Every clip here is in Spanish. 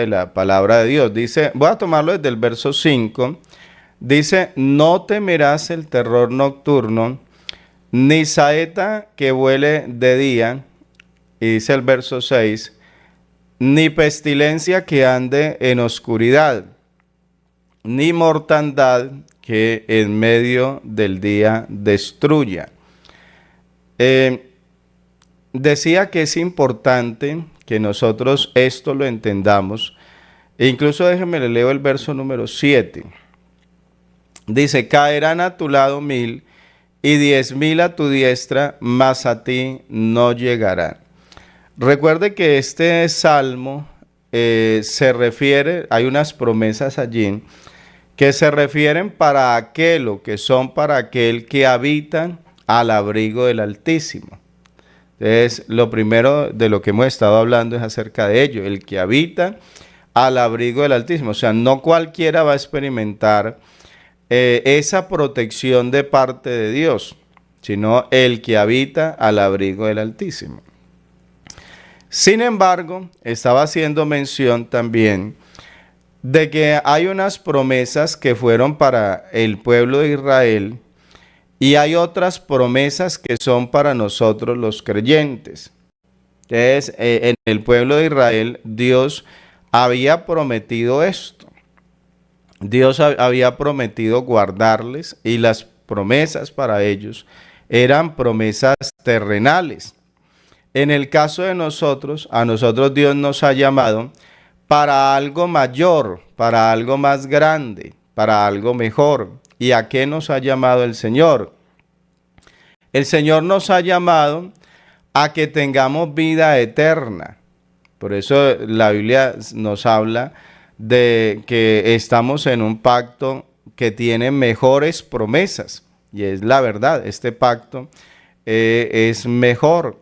de la palabra de Dios. Dice, voy a tomarlo desde el verso 5. Dice, no temerás el terror nocturno, ni saeta que vuele de día. Y dice el verso 6, ni pestilencia que ande en oscuridad, ni mortandad que en medio del día destruya. Decía que es importante que nosotros esto lo entendamos. E incluso déjenme le leo el verso número 7. Dice, caerán a tu lado 1000 y 10.000 a tu diestra, mas a ti no llegarán. Recuerde que este salmo se refiere, hay unas promesas allí que se refieren para aquel o que son para aquel que habitan al abrigo del Altísimo. Entonces, lo primero de lo que hemos estado hablando es acerca de ello, el que habita al abrigo del Altísimo. O sea, no cualquiera va a experimentar esa protección de parte de Dios, sino el que habita al abrigo del Altísimo. Sin embargo, estaba haciendo mención también de que hay unas promesas que fueron para el pueblo de Israel y hay otras promesas que son para nosotros los creyentes. Entonces, en el pueblo de Israel, Dios había prometido esto. Dios había prometido guardarles y las promesas para ellos eran promesas terrenales. En el caso de nosotros, a nosotros Dios nos ha llamado para algo mayor, para algo más grande, para algo mejor. ¿Y a qué nos ha llamado el Señor? El Señor nos ha llamado a que tengamos vida eterna. Por eso la Biblia nos habla de que estamos en un pacto que tiene mejores promesas. Y es la verdad, este pacto es mejor.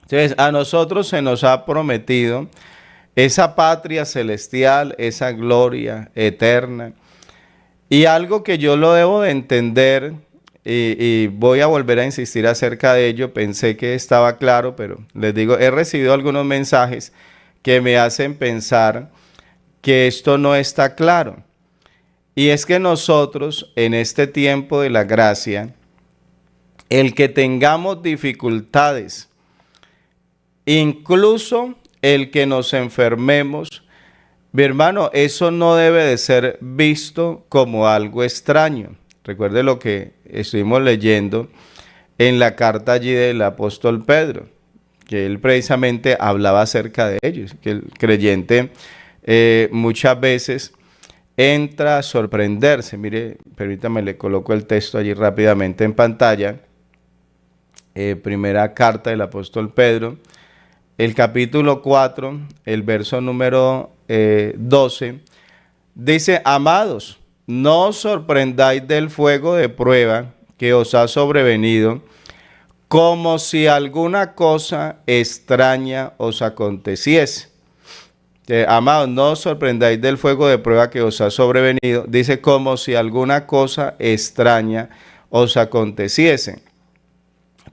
Entonces, a nosotros se nos ha prometido esa patria celestial, esa gloria eterna. Y algo que yo lo debo de entender, y voy a volver a insistir acerca de ello, pensé que estaba claro, pero les digo, he recibido algunos mensajes que me hacen pensar que esto no está claro. Y es que nosotros, en este tiempo de la gracia, el que tengamos dificultades, incluso el que nos enfermemos, mi hermano, eso no debe de ser visto como algo extraño. Recuerde lo que estuvimos leyendo en la carta allí del apóstol Pedro, que él precisamente hablaba acerca de ello, que el creyente muchas veces entra a sorprenderse. Mire, permítame, le coloco el texto allí rápidamente en pantalla. Primera carta del apóstol Pedro, el capítulo 4, el verso número 12, dice, amados, no os sorprendáis del fuego de prueba que os ha sobrevenido, como si alguna cosa extraña os aconteciese. Amados, no os sorprendáis del fuego de prueba que os ha sobrevenido, dice, como si alguna cosa extraña os aconteciese.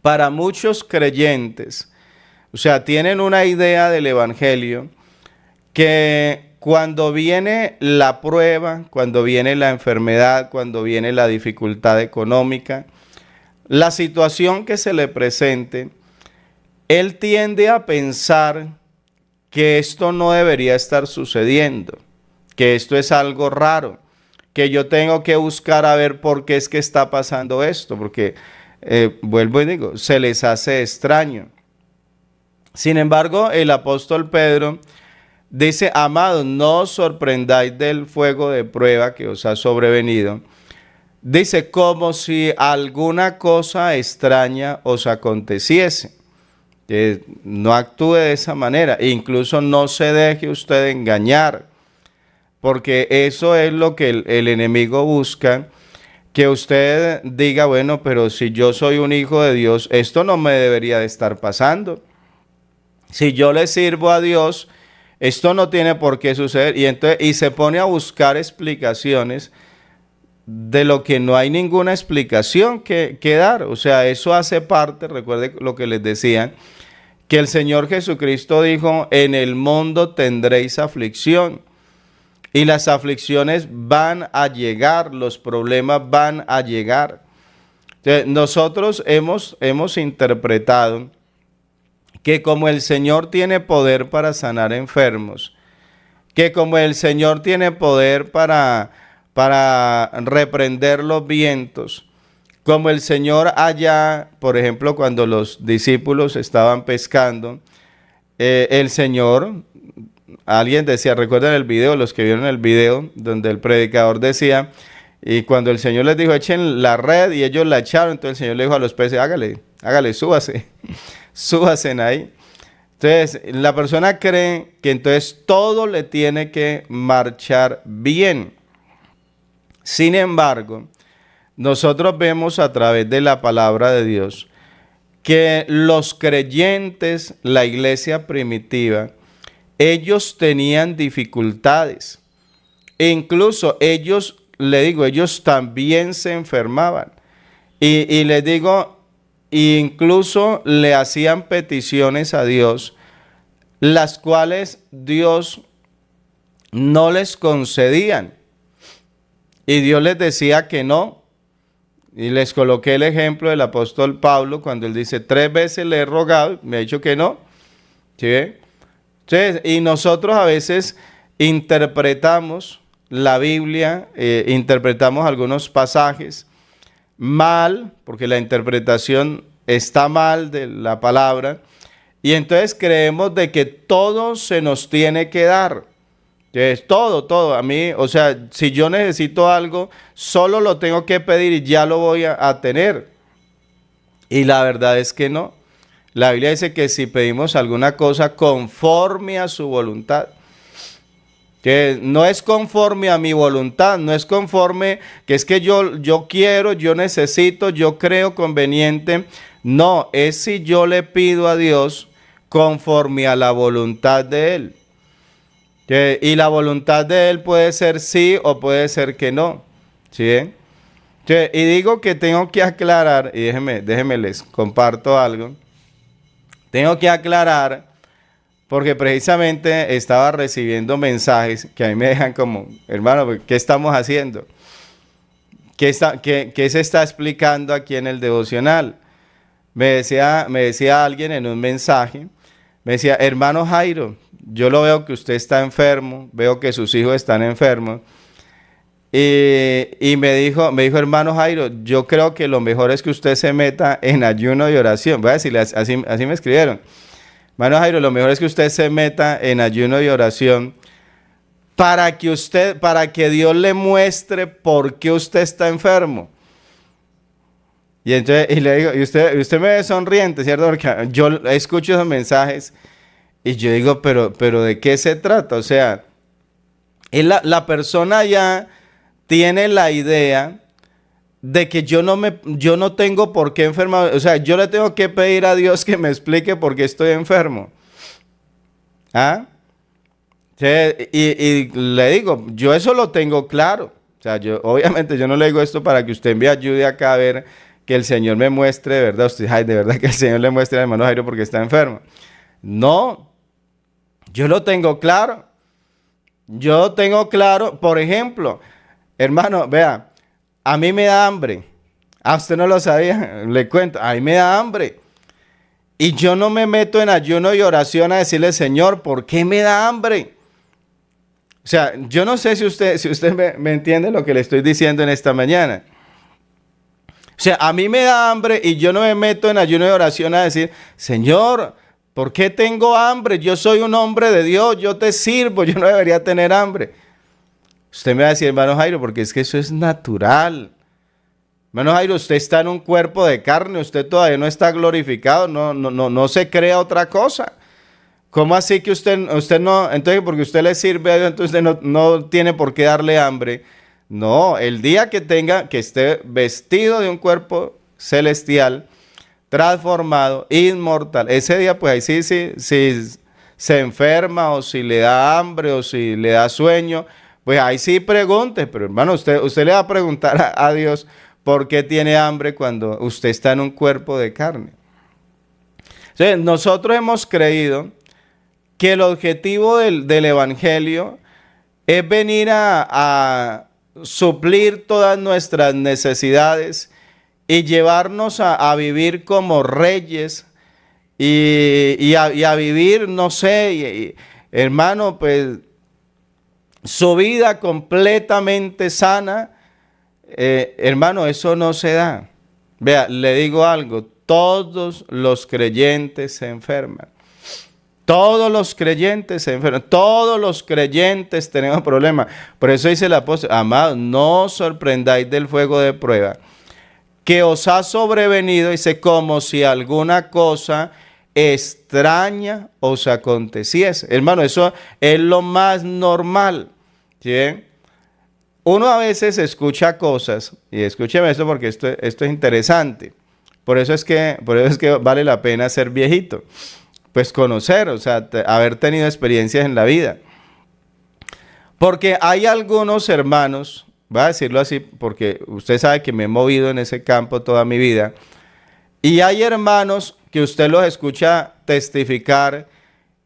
Para muchos creyentes, o sea, tienen una idea del evangelio que cuando viene la prueba, cuando viene la enfermedad, cuando viene la dificultad económica, la situación que se le presente, él tiende a pensar que esto no debería estar sucediendo, que esto es algo raro, que yo tengo que buscar a ver por qué es que está pasando esto, porque, vuelvo y digo, se les hace extraño. Sin embargo, el apóstol Pedro dice, amados, no os sorprendáis del fuego de prueba que os ha sobrevenido. Dice, como si alguna cosa extraña os aconteciese. No actúe de esa manera, incluso no se deje usted engañar, porque eso es lo que el enemigo busca, que usted diga, bueno, pero si yo soy un hijo de Dios, esto no me debería de estar pasando. Si yo le sirvo a Dios, esto no tiene por qué suceder. Y se pone a buscar explicaciones de lo que no hay ninguna explicación que dar. O sea, eso hace parte, recuerde lo que les decía, que el Señor Jesucristo dijo, en el mundo tendréis aflicción. Y las aflicciones van a llegar, los problemas van a llegar. Entonces, nosotros hemos interpretado que como el Señor tiene poder para sanar enfermos, que como el Señor tiene poder para reprender los vientos, como el Señor allá, por ejemplo, cuando los discípulos estaban pescando, el Señor, alguien decía, recuerdan el video, los que vieron el video, donde el predicador decía, y cuando el Señor les dijo, echen la red, y ellos la echaron, entonces el Señor le dijo a los peces, hágale, súbase, súbase ahí. Entonces, la persona cree que entonces todo le tiene que marchar bien. Sin embargo, nosotros vemos a través de la palabra de Dios que los creyentes, la iglesia primitiva, ellos tenían dificultades. E incluso ellos, le digo, ellos también se enfermaban. Y les digo, incluso le hacían peticiones a Dios, las cuales Dios no les concedían. Y Dios les decía que no. Y les coloqué el ejemplo del apóstol Pablo cuando él dice, 3 veces le he rogado, me ha dicho que no. ¿Sí? Entonces, y nosotros a veces interpretamos la Biblia, interpretamos algunos pasajes mal, porque la interpretación está mal de la palabra, y entonces creemos de que todo se nos tiene que dar. Es todo. A mí, o sea, si yo necesito algo, solo lo tengo que pedir y ya lo voy a tener. Y la verdad es que no. La Biblia dice que si pedimos alguna cosa conforme a su voluntad, que no es conforme a mi voluntad, no es conforme, que es que yo quiero, yo necesito, yo creo conveniente. No, es si yo le pido a Dios conforme a la voluntad de Él. Y la voluntad de Él puede ser sí o puede ser que no. ¿Sí? Y digo que tengo que aclarar, y déjenme les comparto algo. Tengo que aclarar, porque precisamente estaba recibiendo mensajes que a mí me dejan como, hermano, ¿qué estamos haciendo? ¿Qué se está explicando aquí en el devocional? Me decía alguien en un mensaje, me decía, hermano Jairo, yo lo veo que usted está enfermo, veo que sus hijos están enfermos. Y me dijo, hermano Jairo, yo creo que lo mejor es que usted se meta en ayuno y oración. Voy a decirle, así me escribieron. Hermano Jairo, lo mejor es que usted se meta en ayuno y oración para que Dios le muestre por qué usted está enfermo. Y entonces, le digo, y usted me ve sonriente, ¿cierto? Porque yo escucho esos mensajes y yo digo, pero ¿de qué se trata? O sea, la persona ya tiene la idea de que yo no tengo por qué enfermar. O sea, yo le tengo que pedir a Dios que me explique por qué estoy enfermo. ¿Ah? Y le digo, yo eso lo tengo claro. O sea, obviamente yo no le digo esto para que usted me ayude acá a ver que el Señor me muestre, de verdad, de verdad que el Señor le muestre al hermano Jairo porque está enfermo. No, yo lo tengo claro. Yo tengo claro, por ejemplo, hermano, vea, a mí me da hambre. Ah, usted no lo sabía, le cuento, a mí me da hambre. Y yo no me meto en ayuno y oración a decirle, Señor, ¿por qué me da hambre? O sea, yo no sé si usted me entiende lo que le estoy diciendo en esta mañana. O sea, a mí me da hambre y yo no me meto en ayuno y oración a decir, Señor, ¿por qué tengo hambre? Yo soy un hombre de Dios, yo te sirvo, yo no debería tener hambre. Usted me va a decir, hermano Jairo, porque es que eso es natural. Hermano Jairo, usted está en un cuerpo de carne, usted todavía no está glorificado, no se crea otra cosa. ¿Cómo así que usted no, entonces porque usted le sirve a Dios, entonces usted no tiene por qué darle hambre? No, el día que esté vestido de un cuerpo celestial, transformado, inmortal, ese día pues ahí sí, se enferma o si le da hambre o si le da sueño, pues ahí sí pregunte, pero hermano, usted le va a preguntar a Dios por qué tiene hambre cuando usted está en un cuerpo de carne. Entonces, nosotros hemos creído que el objetivo del Evangelio es venir a suplir todas nuestras necesidades y llevarnos a vivir como reyes y a vivir, no sé, hermano, pues su vida completamente sana. Hermano, eso no se da. Vea, le digo algo, todos los creyentes se enferman. Todos los creyentes se enferman, todos los creyentes tenemos problemas. Por eso dice el apóstol, amados, no os sorprendáis del fuego de prueba que os ha sobrevenido, dice, como si alguna cosa extraña os aconteciese. Hermano, eso es lo más normal. ¿Sí? Uno a veces escucha cosas, y escúcheme esto porque esto es interesante. Por eso es que vale la pena ser viejito. Pues conocer, o sea, haber tenido experiencias en la vida. Porque hay algunos hermanos, voy a decirlo así, porque usted sabe que me he movido en ese campo toda mi vida, y hay hermanos que usted los escucha testificar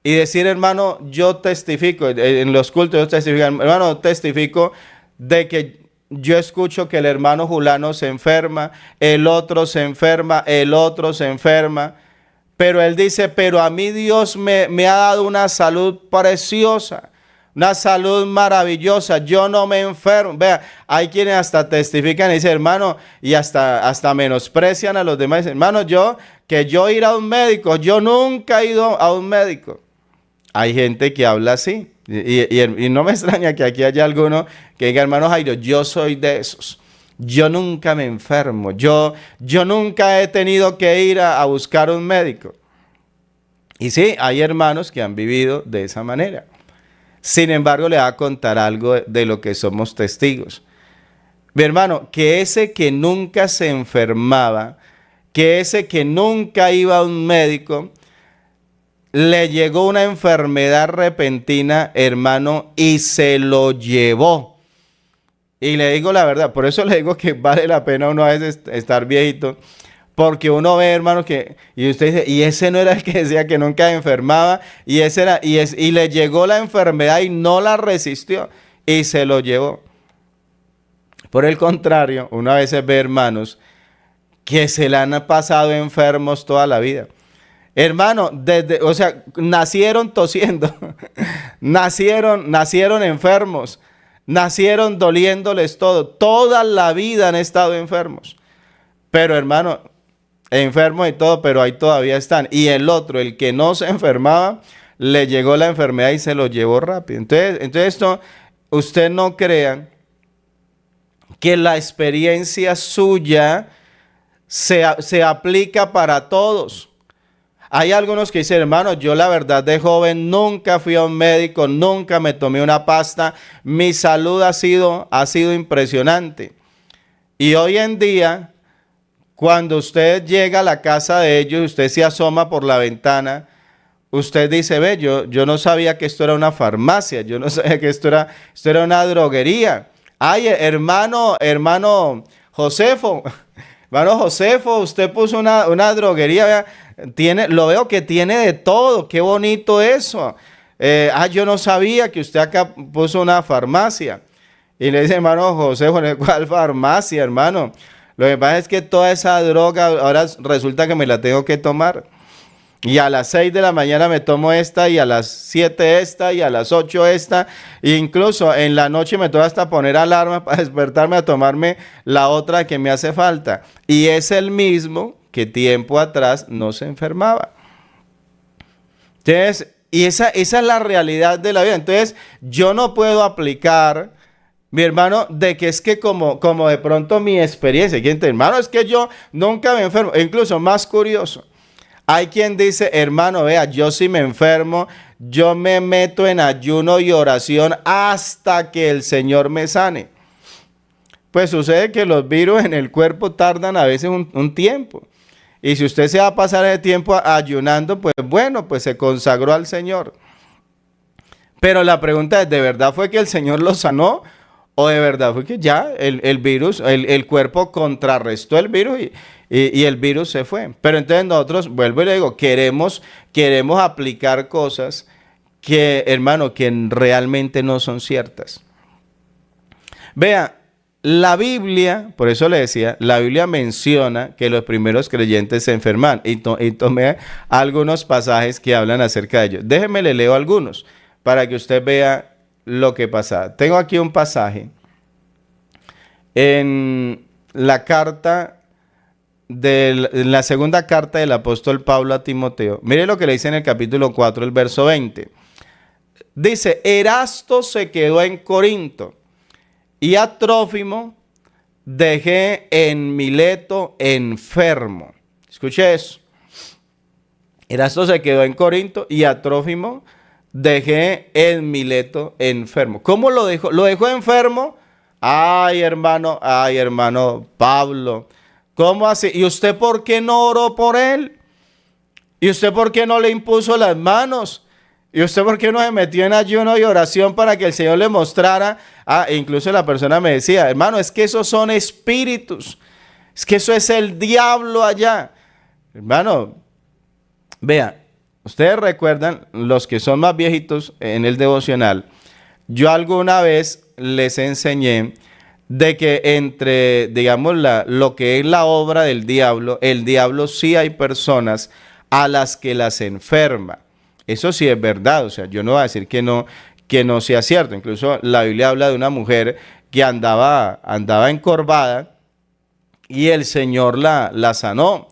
y decir, hermano, yo testifico, en los cultos yo testifico, hermano, testifico de que yo escucho que el hermano Julano se enferma, el otro se enferma, el otro se enferma. Pero él dice, pero a mí Dios me ha dado una salud preciosa, una salud maravillosa, yo no me enfermo. Vea, hay quienes hasta testifican y dicen, hermano, y hasta menosprecian a los demás. Dicen, hermano, yo ir a un médico, yo nunca he ido a un médico. Hay gente que habla así. Y no me extraña que aquí haya alguno que diga, hermano Jairo, yo soy de esos. Yo nunca me enfermo, yo nunca he tenido que ir a buscar un médico. Y sí, hay hermanos que han vivido de esa manera. Sin embargo, le voy a contar algo de lo que somos testigos. Mi hermano, que ese que nunca se enfermaba, que ese que nunca iba a un médico, le llegó una enfermedad repentina, hermano, y se lo llevó. Y le digo la verdad, por eso le digo que vale la pena uno a veces estar viejito, porque uno ve, hermano, y usted dice, y ese no era el que decía que nunca enfermaba, y ese era, y le llegó la enfermedad y no la resistió, y se lo llevó. Por el contrario, uno a veces ve hermanos que se le han pasado enfermos toda la vida. Hermano, o sea, nacieron tosiendo, nacieron enfermos. Nacieron doliéndoles todo. Toda la vida han estado enfermos. Pero hermano, enfermos y todo, pero ahí todavía están. Y el otro, el que no se enfermaba, le llegó la enfermedad y se lo llevó rápido. Entonces esto, usted no crea que la experiencia suya se aplica para todos. Hay algunos que dicen, hermano, yo la verdad de joven nunca fui a un médico, nunca me tomé una pasta, mi salud ha sido impresionante. Y hoy en día, cuando usted llega a la casa de ellos, usted se asoma por la ventana, usted dice, ve, yo no sabía que esto era una farmacia, yo no sabía que esto era una droguería. Ay, hermano Josefo, usted puso una droguería, vea. Lo veo que tiene de todo, qué bonito eso. Yo no sabía que usted acá puso una farmacia. Y le dice, hermano José, ¿cuál farmacia, hermano? Lo que pasa es que toda esa droga ahora resulta que me la tengo que tomar. Y a las 6 de la mañana me tomo esta, y a las 7 esta, y a las 8 esta. E incluso en la noche me tengo hasta poner alarma para despertarme a tomarme la otra que me hace falta. Y es el mismo que tiempo atrás no se enfermaba. Entonces, y esa es la realidad de la vida. Entonces, yo no puedo aplicar, mi hermano, de que es que como de pronto mi experiencia, hermano, es que yo nunca me enfermo. E incluso más curioso, hay quien dice, hermano, vea, yo si me enfermo, yo me meto en ayuno y oración hasta que el Señor me sane. Pues sucede que los virus en el cuerpo tardan a veces un tiempo. Y si usted se va a pasar ese tiempo ayunando, pues bueno, pues se consagró al Señor. Pero la pregunta es, ¿de verdad fue que el Señor lo sanó? o de verdad fue que ya el virus, el cuerpo contrarrestó el virus y el virus se fue. Pero entonces nosotros, vuelvo y le digo, queremos aplicar cosas que, hermano, que realmente no son ciertas. Vea, la Biblia, por eso le decía, la Biblia menciona que los primeros creyentes se enferman y tomé algunos pasajes que hablan acerca de ello. Déjeme le leo algunos para que usted vea lo que pasa. Tengo aquí un pasaje en la carta en la segunda carta del apóstol Pablo a Timoteo. Mire lo que le dice en el capítulo 4, el verso 20. Dice, Erasto se quedó en Corinto y a Trófimo dejé en Mileto enfermo. Escuche eso. Erasto se quedó en Corinto y a Trófimo dejé en Mileto enfermo. ¿Cómo lo dejó? ¿Lo dejó enfermo? Ay, hermano Pablo. ¿Cómo así? ¿Y usted por qué no oró por él? ¿Y usted por qué no le impuso las manos? ¿Y usted por qué no se metió en ayuno y oración para que el Señor le mostrara? Incluso la persona me decía, hermano, es que esos son espíritus. Es que eso es el diablo allá. Hermano, vea, ustedes recuerdan, los que son más viejitos en el devocional, yo alguna vez les enseñé de que entre, digamos, lo que es la obra del diablo, el diablo sí hay personas a las que las enferma. Eso sí es verdad, o sea, yo no voy a decir que no sea cierto. Incluso la Biblia habla de una mujer que andaba encorvada y el Señor la sanó.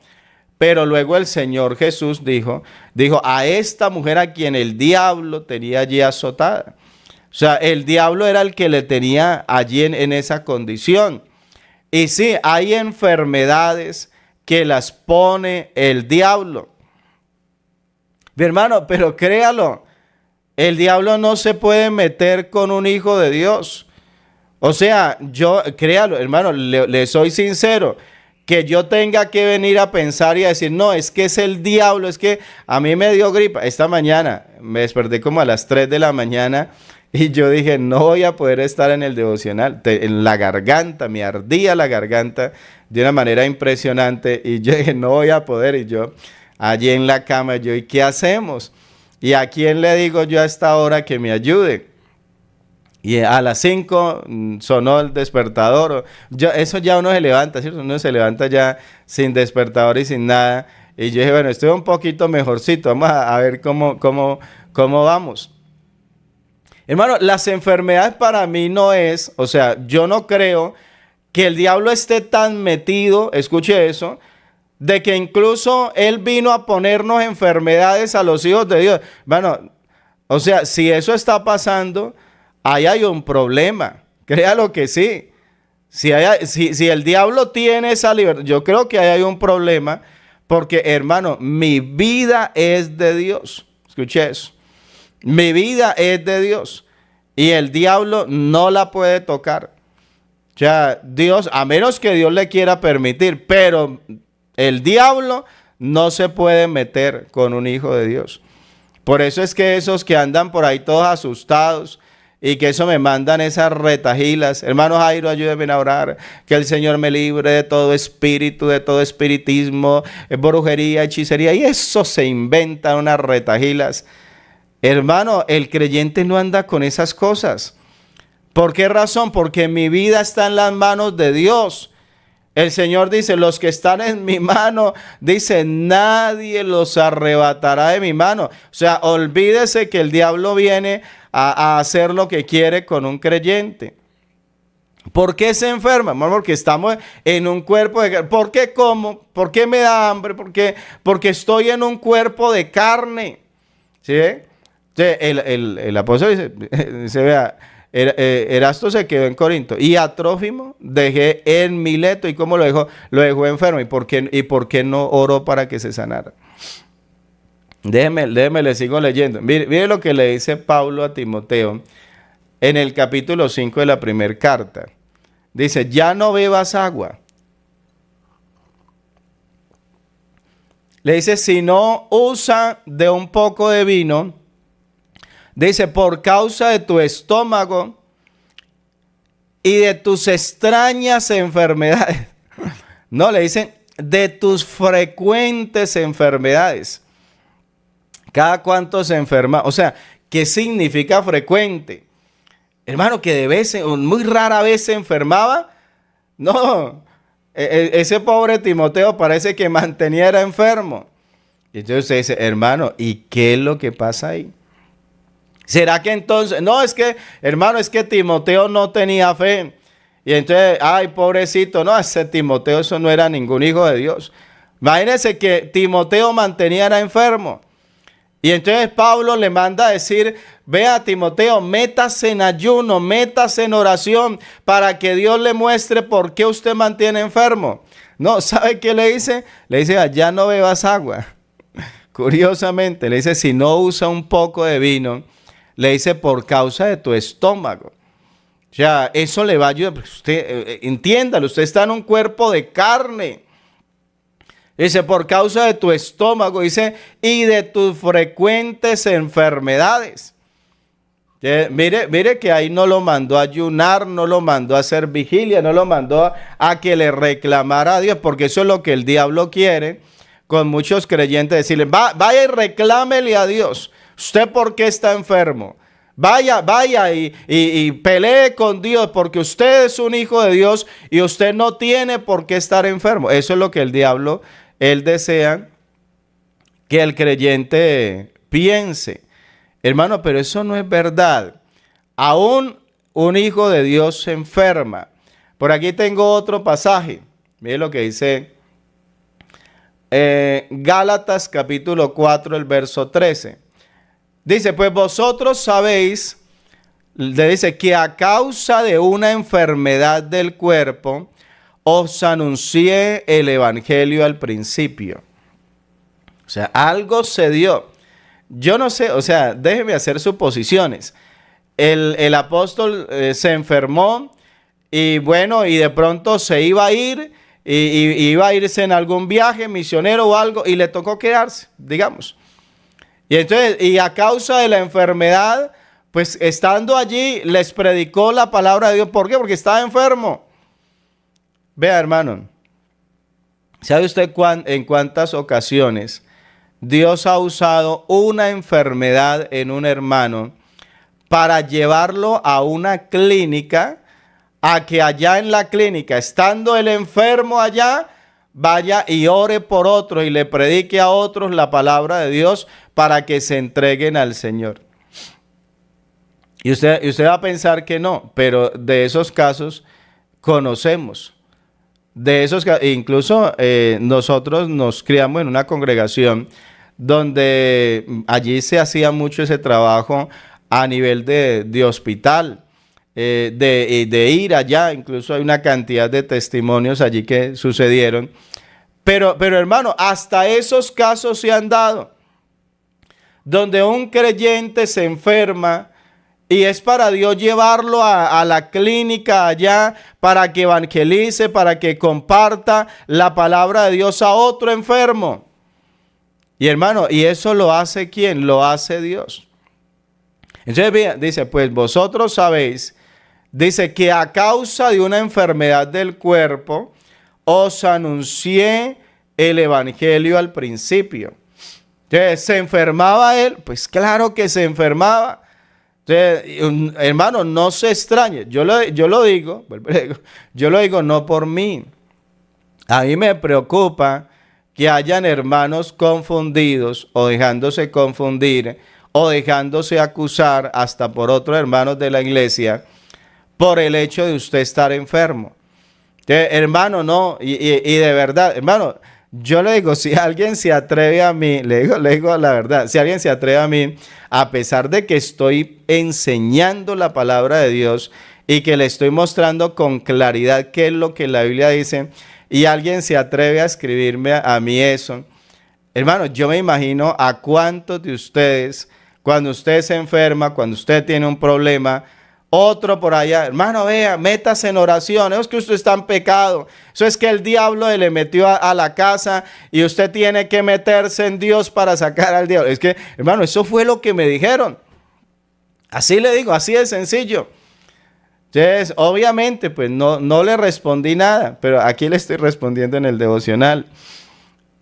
Pero luego el Señor Jesús dijo a esta mujer a quien el diablo tenía allí azotada. O sea, el diablo era el que le tenía allí en esa condición. Y sí, hay enfermedades que las pone el diablo. Mi hermano, pero créalo, el diablo no se puede meter con un hijo de Dios. O sea, créalo, hermano, le soy sincero, que yo tenga que venir a pensar y a decir, no, es que es el diablo, es que a mí me dio gripa. Esta mañana me desperté como a las 3 de la mañana y yo dije, no voy a poder estar en el devocional. En la garganta, me ardía la garganta de una manera impresionante y yo dije, no voy a poder. Y yo allí en la cama, ¿y qué hacemos? ¿Y a quién le digo yo a esta hora que me ayude? Y a las 5 sonó el despertador. Eso ya uno se levanta, ¿cierto? Uno se levanta ya sin despertador y sin nada. Y yo dije, bueno, estoy un poquito mejorcito. Vamos a ver cómo vamos. Hermano, las enfermedades para mí no es, o sea, yo no creo que el diablo esté tan metido, escuche eso, de que incluso él vino a ponernos enfermedades a los hijos de Dios. Bueno, o sea, si eso está pasando, ahí hay un problema. Créalo que sí. Si el diablo tiene esa libertad, yo creo que ahí hay un problema, porque, hermano, mi vida es de Dios. Escuche eso. Mi vida es de Dios y el diablo no la puede tocar. O sea, Dios, a menos que Dios le quiera permitir, pero el diablo no se puede meter con un hijo de Dios. Por eso es que esos que andan por ahí todos asustados y que eso me mandan esas retajilas, hermano Jairo, ayúdenme a orar, que el Señor me libre de todo espíritu, de todo espiritismo, brujería, hechicería, y eso se inventan unas retajilas. Hermano, el creyente no anda con esas cosas. ¿Por qué razón? Porque mi vida está en las manos de Dios. El Señor dice, los que están en mi mano, dice, nadie los arrebatará de mi mano. O sea, olvídese que el diablo viene a hacer lo que quiere con un creyente. ¿Por qué se enferma? Porque estamos en un cuerpo de carne. ¿Por qué como? ¿Por qué me da hambre? Porque estoy en un cuerpo de carne. ¿Sí? El apóstol dice, vea, Erasto se quedó en Corinto y a Trófimo dejé en Mileto. ¿Y cómo lo dejó? Lo dejó enfermo. ¿Y por qué no oró para que se sanara? Déjeme, le sigo leyendo. Mire lo que le dice Pablo a Timoteo en el capítulo 5 de la primera carta. Dice, ya no bebas agua. Le dice, si no usa de un poco de vino. Dice, por causa de tu estómago y de tus extrañas enfermedades. No, le dicen de tus frecuentes enfermedades. Cada cuánto se enferma. O sea, ¿qué significa frecuente? Hermano, que de vez, muy rara vez se enfermaba. No, ese pobre Timoteo parece que mantenía era enfermo. Y entonces usted dice, hermano, ¿y qué es lo que pasa ahí? ¿Será que entonces, no, es que, hermano, es que Timoteo no tenía fe? Y entonces, ay, pobrecito, no, ese Timoteo, eso no era ningún hijo de Dios. Imagínense que Timoteo mantenía era enfermo. Y entonces Pablo le manda a decir, vea Timoteo, métase en ayuno, métase en oración para que Dios le muestre por qué usted mantiene enfermo. No, ¿sabe qué le dice? Le dice, ya no bebas agua. Curiosamente, le dice, si no usa un poco de vino, le dice por causa de tu estómago. O sea, eso le va a ayudar. Usted, entiéndalo, usted está en un cuerpo de carne. Dice, por causa de tu estómago, dice, y de tus frecuentes enfermedades. Mire que ahí no lo mandó a ayunar, no lo mandó a hacer vigilia, no lo mandó a que le reclamara a Dios, porque eso es lo que el diablo quiere con muchos creyentes, decirle, vaya y reclámele a Dios. ¿Usted por qué está enfermo? Vaya y pelee con Dios porque usted es un hijo de Dios y usted no tiene por qué estar enfermo. Eso es lo que el diablo, él desea que el creyente piense. Hermano, pero eso no es verdad. Aún un hijo de Dios se enferma. Por aquí tengo otro pasaje. Mire lo que dice Gálatas capítulo 4, el verso 13. Dice, pues vosotros sabéis, le dice, que a causa de una enfermedad del cuerpo, os anuncié el evangelio al principio. O sea, algo se dio. Yo no sé, o sea, déjeme hacer suposiciones. El apóstol se enfermó y bueno, y de pronto se iba a ir, y iba a irse en algún viaje misionero o algo, y le tocó quedarse, digamos. Y entonces, y a causa de la enfermedad, pues estando allí, les predicó la palabra de Dios. ¿Por qué? Porque estaba enfermo. Vea, hermano, ¿sabe usted en cuántas ocasiones Dios ha usado una enfermedad en un hermano para llevarlo a una clínica, a que allá en la clínica, estando el enfermo allá, vaya y ore por otros y le predique a otros la palabra de Dios para que se entreguen al Señor? Y usted va a pensar que no, pero de esos casos conocemos. De esos casos, incluso nosotros nos criamos en una congregación donde allí se hacía mucho ese trabajo a nivel de hospital. De ir allá, incluso hay una cantidad de testimonios allí que sucedieron, pero hermano, hasta esos casos se han dado, donde un creyente se enferma y es para Dios llevarlo a la clínica allá para que evangelice, para que comparta la palabra de Dios a otro enfermo. Y hermano, ¿y eso lo hace quién? Lo hace Dios. Entonces dice, pues vosotros sabéis, dice que a causa de una enfermedad del cuerpo, os anuncié el evangelio al principio. Entonces, ¿se enfermaba él? Pues claro que se enfermaba. Entonces, hermano, no se extrañe. Yo lo digo no por mí. A mí me preocupa que hayan hermanos confundidos o dejándose confundir o dejándose acusar hasta por otros hermanos de la iglesia por el hecho de usted estar enfermo. Entonces, hermano, no, y de verdad, hermano, yo le digo, si alguien se atreve a mí, le digo la verdad, si alguien se atreve a mí, a pesar de que estoy enseñando la palabra de Dios y que le estoy mostrando con claridad qué es lo que la Biblia dice, y alguien se atreve a escribirme a mí eso, hermano, yo me imagino a cuántos de ustedes, cuando usted se enferma, cuando usted tiene un problema, otro por allá, hermano, vea, métase en oración, es que usted está en pecado, eso es que el diablo le metió a la casa y usted tiene que meterse en Dios para sacar al diablo. Es que, hermano, eso fue lo que me dijeron. Así le digo, así de sencillo. Entonces, obviamente, pues no le respondí nada, pero aquí le estoy respondiendo en el devocional.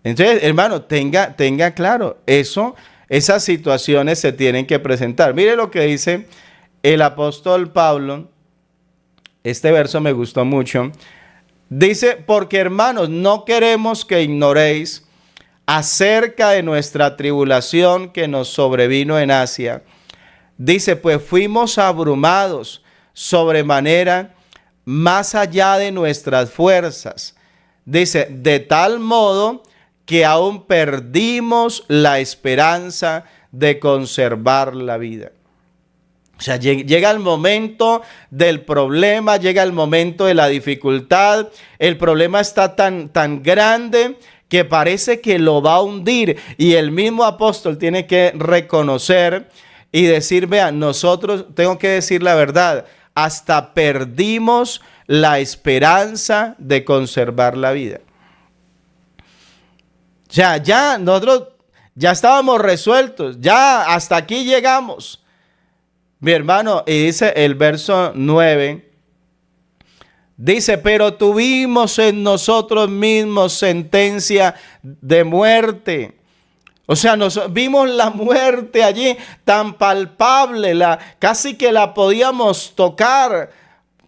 Entonces, hermano, tenga claro, esas situaciones se tienen que presentar. Mire lo que dice el apóstol Pablo. Este verso me gustó mucho. Dice, porque hermanos, no queremos que ignoréis acerca de nuestra tribulación que nos sobrevino en Asia. Dice, pues fuimos abrumados sobremanera más allá de nuestras fuerzas. Dice, de tal modo que aún perdimos la esperanza de conservar la vida. O sea, llega el momento del problema, llega el momento de la dificultad. El problema está tan grande que parece que lo va a hundir. Y el mismo apóstol tiene que reconocer y decir, vean, nosotros, tengo que decir la verdad, hasta perdimos la esperanza de conservar la vida. O sea, ya nosotros ya estábamos resueltos, ya hasta aquí llegamos. Mi hermano, y dice el verso 9, dice, pero tuvimos en nosotros mismos sentencia de muerte. O sea, vimos la muerte allí tan palpable, casi que la podíamos tocar,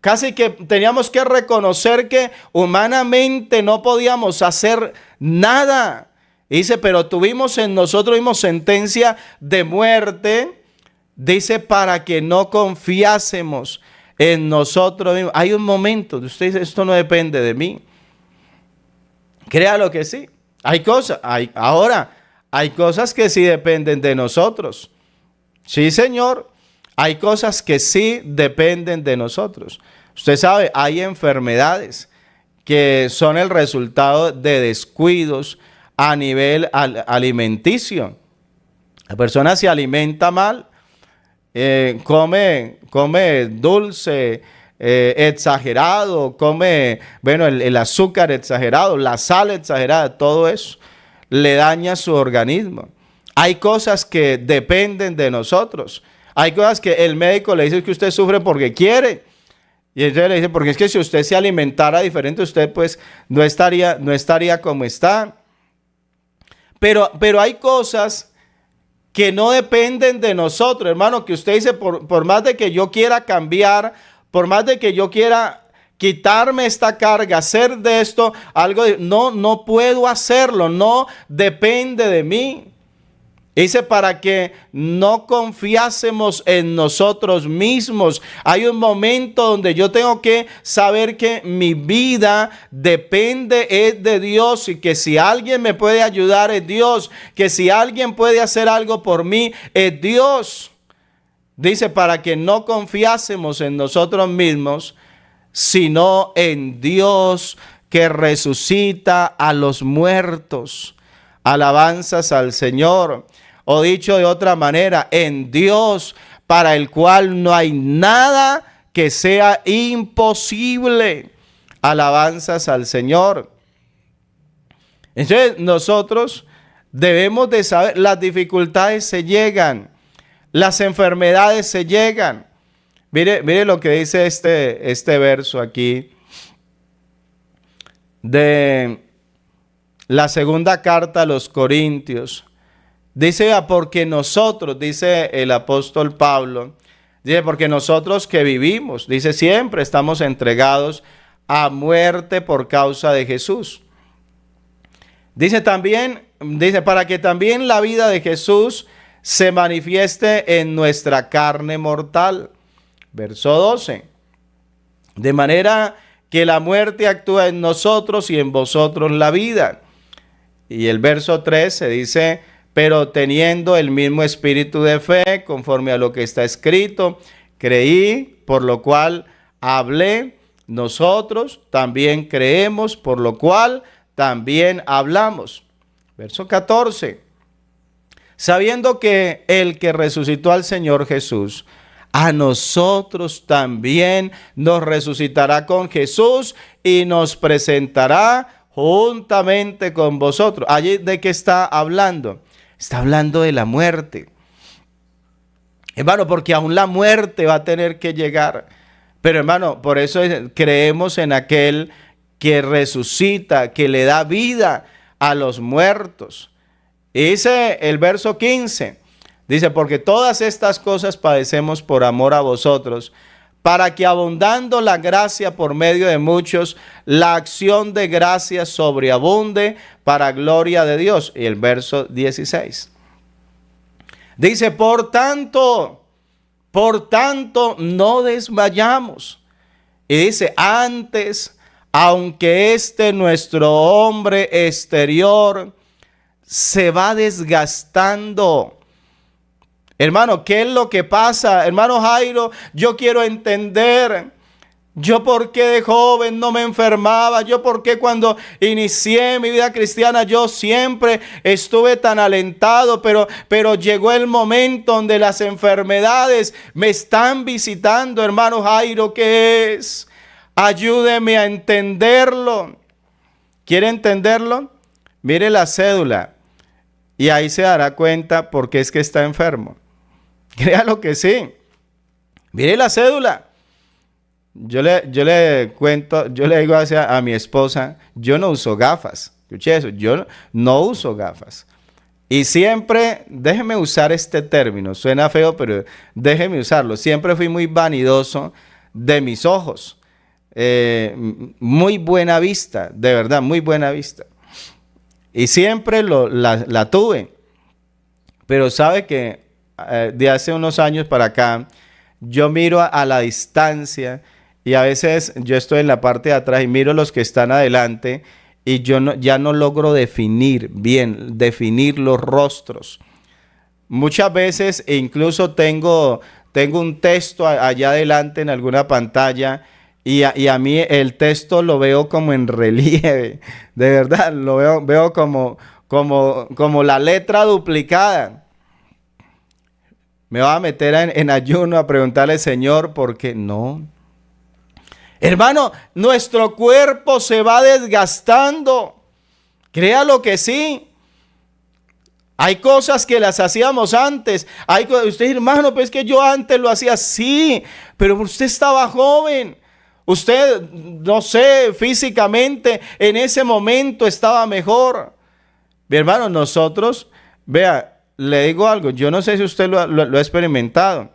casi que teníamos que reconocer que humanamente no podíamos hacer nada. Dice, pero tuvimos en nosotros mismos sentencia de muerte. Dice, para que no confiásemos en nosotros mismos. Hay un momento, usted dice, esto no depende de mí. Créalo que sí. Hay cosas, hay cosas que sí dependen de nosotros. Sí, señor. Hay cosas que sí dependen de nosotros. Usted sabe, hay enfermedades que son el resultado de descuidos a nivel alimenticio. La persona se alimenta mal. Come dulce exagerado, come, bueno, el azúcar exagerado, la sal exagerada, todo eso le daña su organismo. Hay cosas que dependen de nosotros. Hay cosas que el médico le dice que usted sufre porque quiere. Y entonces le dice, porque es que si usted se alimentara diferente, usted pues no estaría como está. Pero hay cosas que no dependen de nosotros, hermano, que usted dice, por más de que yo quiera cambiar, por más de que yo quiera quitarme esta carga, hacer de esto algo, no puedo hacerlo, no depende de mí. Dice, para que no confiásemos en nosotros mismos. Hay un momento donde yo tengo que saber que mi vida depende es de Dios y que si alguien me puede ayudar es Dios, que si alguien puede hacer algo por mí es Dios. Dice, para que no confiásemos en nosotros mismos, sino en Dios que resucita a los muertos. Alabanzas al Señor. O dicho de otra manera, en Dios, para el cual no hay nada que sea imposible. Alabanzas al Señor. Entonces nosotros debemos de saber, las dificultades se llegan, las enfermedades se llegan. Mire lo que dice este verso aquí de la segunda carta a los Corintios. Dice, porque nosotros, dice el apóstol Pablo, dice, porque nosotros que vivimos, dice, siempre estamos entregados a muerte por causa de Jesús. Dice también, para que también la vida de Jesús se manifieste en nuestra carne mortal. Verso 12. De manera que la muerte actúa en nosotros y en vosotros la vida. Y el verso 13 dice, pero teniendo el mismo espíritu de fe, conforme a lo que está escrito, creí, por lo cual hablé. Nosotros también creemos, por lo cual también hablamos. Verso 14. Sabiendo que el que resucitó al Señor Jesús, a nosotros también nos resucitará con Jesús y nos presentará juntamente con vosotros. ¿Allí de qué está hablando? Está hablando de la muerte. Hermano, porque aún la muerte va a tener que llegar. Pero hermano, por eso creemos en aquel que resucita, que le da vida a los muertos. Y dice el verso 15, dice, porque todas estas cosas padecemos por amor a vosotros, para que abundando la gracia por medio de muchos, la acción de gracia sobreabunde para gloria de Dios. Y el verso 16 dice, por tanto, no desmayamos. Y dice, antes, aunque nuestro hombre exterior se va desgastando. Hermano, ¿qué es lo que pasa? Hermano Jairo, yo quiero entender. Yo por qué de joven no me enfermaba, yo por qué cuando inicié mi vida cristiana yo siempre estuve tan alentado, pero llegó el momento donde las enfermedades me están visitando. Hermano Jairo, ¿qué es? Ayúdeme a entenderlo. ¿Quiere entenderlo? Mire la cédula y ahí se dará cuenta por qué es que está enfermo. Créalo que sí. Mire la cédula. Yo le cuento, yo le digo a mi esposa, yo no uso gafas. Escuche eso, yo no uso gafas. Y siempre, déjeme usar este término, suena feo, pero déjeme usarlo. Siempre fui muy vanidoso de mis ojos. Muy buena vista, de verdad, muy buena vista. Y siempre la tuve. Pero sabe que de hace unos años para acá, yo miro a la distancia y a veces yo estoy en la parte de atrás y miro los que están adelante y ya no logro definir los rostros. Muchas veces incluso tengo un texto allá adelante en alguna pantalla y a mí el texto lo veo como en relieve. De verdad, lo veo como la letra duplicada. Me va a meter en ayuno a preguntarle, Señor, ¿por qué no? Hermano, nuestro cuerpo se va desgastando. Créalo que sí. Hay cosas que las hacíamos antes. Usted, hermano, pues que yo antes lo hacía así, pero usted estaba joven. Usted, no sé, físicamente en ese momento estaba mejor. Mi hermano, nosotros, vea, le digo algo, yo no sé si usted lo ha experimentado,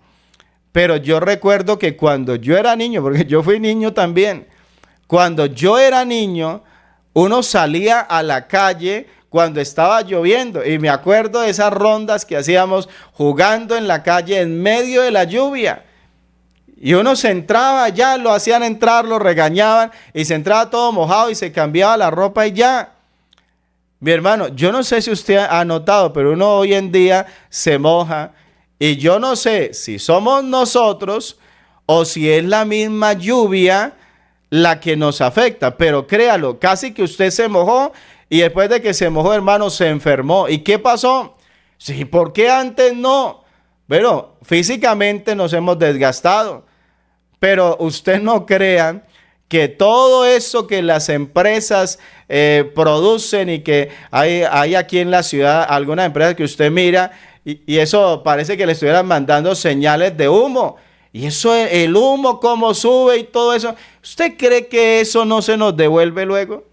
pero yo recuerdo que cuando yo era niño, porque yo fui niño también, cuando yo era niño, uno salía a la calle cuando estaba lloviendo y me acuerdo de esas rondas que hacíamos jugando en la calle en medio de la lluvia. Y uno se entraba allá, lo hacían entrar, lo regañaban y se entraba todo mojado y se cambiaba la ropa y ya. Mi hermano, yo no sé si usted ha notado, pero uno hoy en día se moja y yo no sé si somos nosotros o si es la misma lluvia la que nos afecta, pero créalo, casi que usted se mojó y después de que se mojó, hermano, se enfermó. ¿Y qué pasó? Sí, ¿por qué antes no? Bueno, físicamente nos hemos desgastado, pero usted no crea que todo eso que las empresas producen y que hay aquí en la ciudad algunas empresas que usted mira y eso parece que le estuvieran mandando señales de humo. Y eso, el humo cómo sube y todo eso. ¿Usted cree que eso no se nos devuelve luego?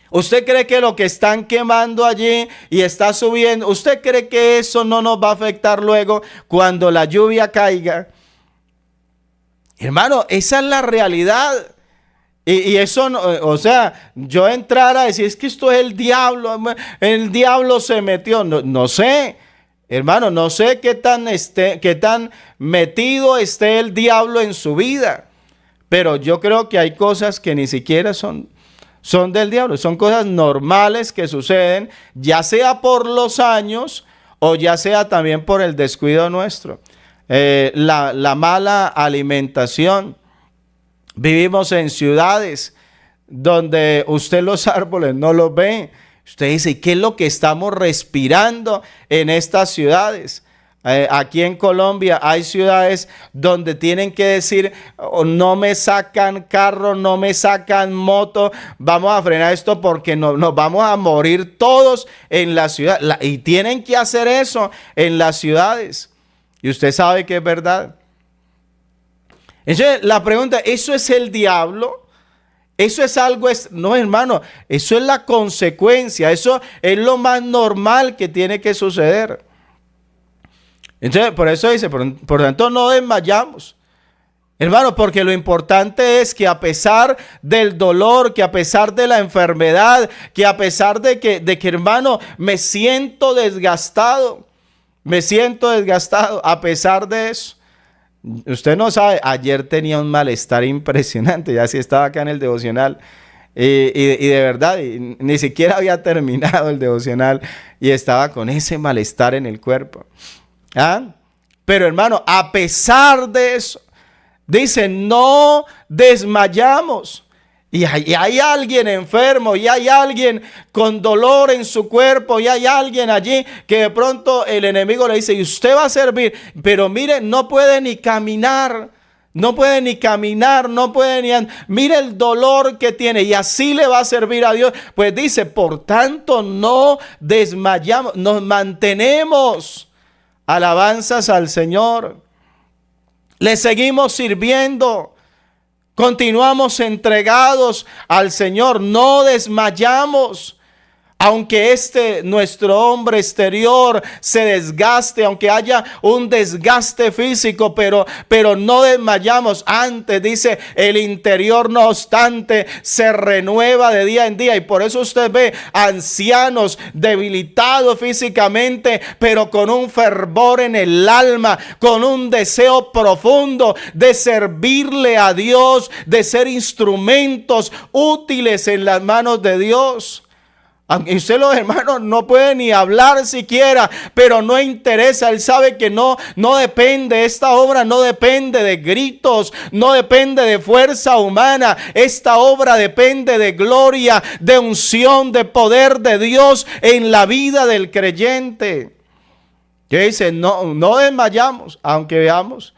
¿Usted cree que lo que están quemando allí y está subiendo, usted cree que eso no nos va a afectar luego cuando la lluvia caiga? Hermano, esa es la realidad. Y eso, no, o sea, yo entrar a decir, es que esto es el diablo se metió, no sé, hermano, no sé qué tan metido esté el diablo en su vida, pero yo creo que hay cosas que ni siquiera son del diablo, son cosas normales que suceden, ya sea por los años o ya sea también por el descuido nuestro. La mala alimentación. Vivimos en ciudades donde usted los árboles no los ve. Usted dice, ¿qué es lo que estamos respirando en estas ciudades? Aquí en Colombia hay ciudades donde tienen que decir, oh, no me sacan carro, no me sacan moto, vamos a frenar esto porque nos vamos a morir todos en la ciudad. Y tienen que hacer eso en las ciudades. Y usted sabe que es verdad. Entonces la pregunta, ¿eso es el diablo? Eso es algo, no hermano, eso es la consecuencia, eso es lo más normal que tiene que suceder. Entonces, por eso dice, por tanto no desmayamos. Hermano, porque lo importante es que a pesar del dolor, que a pesar de la enfermedad, que a pesar de que hermano, me siento desgastado, a pesar de eso. Usted no sabe, ayer tenía un malestar impresionante, ya sí estaba acá en el devocional y de verdad, ni siquiera había terminado el devocional y estaba con ese malestar en el cuerpo. ¿Ah? Pero hermano, a pesar de eso, dice, no desmayamos. Y hay alguien enfermo, y hay alguien con dolor en su cuerpo, y hay alguien allí que de pronto el enemigo le dice, y usted va a servir, pero mire, no puede ni caminar, no puede ni mire el dolor que tiene, y así le va a servir a Dios. Pues dice, por tanto no desmayamos, nos mantenemos, alabanzas al Señor, le seguimos sirviendo. Continuamos entregados al Señor, no desmayamos. Aunque nuestro hombre exterior se desgaste, aunque haya un desgaste físico, pero no desmayamos. Antes dice, el interior no obstante se renueva de día en día. Y por eso usted ve ancianos debilitados físicamente, pero con un fervor en el alma, con un deseo profundo de servirle a Dios, de ser instrumentos útiles en las manos de Dios. Aunque usted, los hermanos, no puede ni hablar siquiera, pero no interesa. Él sabe que no depende, esta obra no depende de gritos, no depende de fuerza humana. Esta obra depende de gloria, de unción, de poder de Dios en la vida del creyente. Que dice, no desmayamos, aunque veamos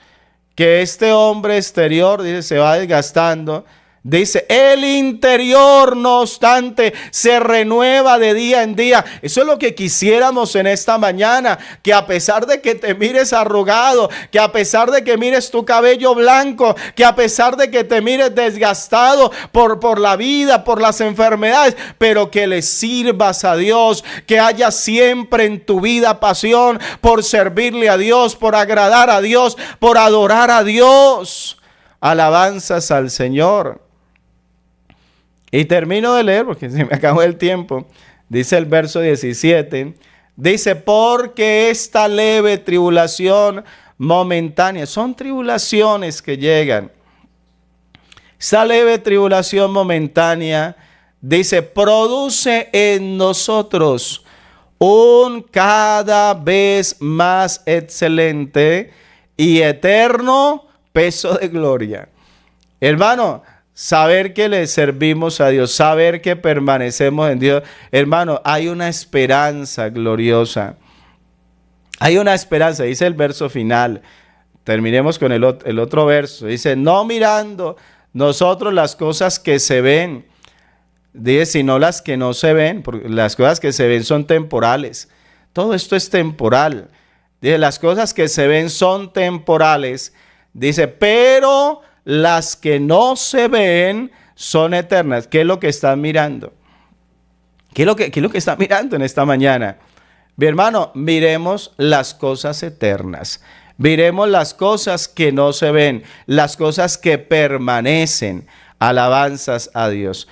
que este hombre exterior, dice, se va desgastando. Dice, el interior, no obstante, se renueva de día en día. Eso es lo que quisiéramos en esta mañana, que a pesar de que te mires arrugado, que a pesar de que mires tu cabello blanco, que a pesar de que te mires desgastado por la vida, por las enfermedades, pero que le sirvas a Dios, que haya siempre en tu vida pasión por servirle a Dios, por agradar a Dios, por adorar a Dios. Alabanzas al Señor. Y termino de leer porque se me acabó el tiempo. Dice el verso 17. Dice, porque esta leve tribulación momentánea. Son tribulaciones que llegan. Esta leve tribulación momentánea, dice, produce en nosotros un cada vez más excelente y eterno peso de gloria. Hermano, saber que le servimos a Dios, saber que permanecemos en Dios, hermano, hay una esperanza gloriosa. Hay una esperanza, dice el verso final. Terminemos con el otro verso. Dice, no mirando nosotros las cosas que se ven, dice, sino las que no se ven, porque las cosas que se ven son temporales. Todo esto es temporal. Dice, las cosas que se ven son temporales. Dice, pero las que no se ven son eternas. ¿Qué es lo que están mirando? ¿Qué es lo que están mirando en esta mañana? Mi hermano, miremos las cosas eternas. Miremos las cosas que no se ven, las cosas que permanecen. Alabanzas a Dios.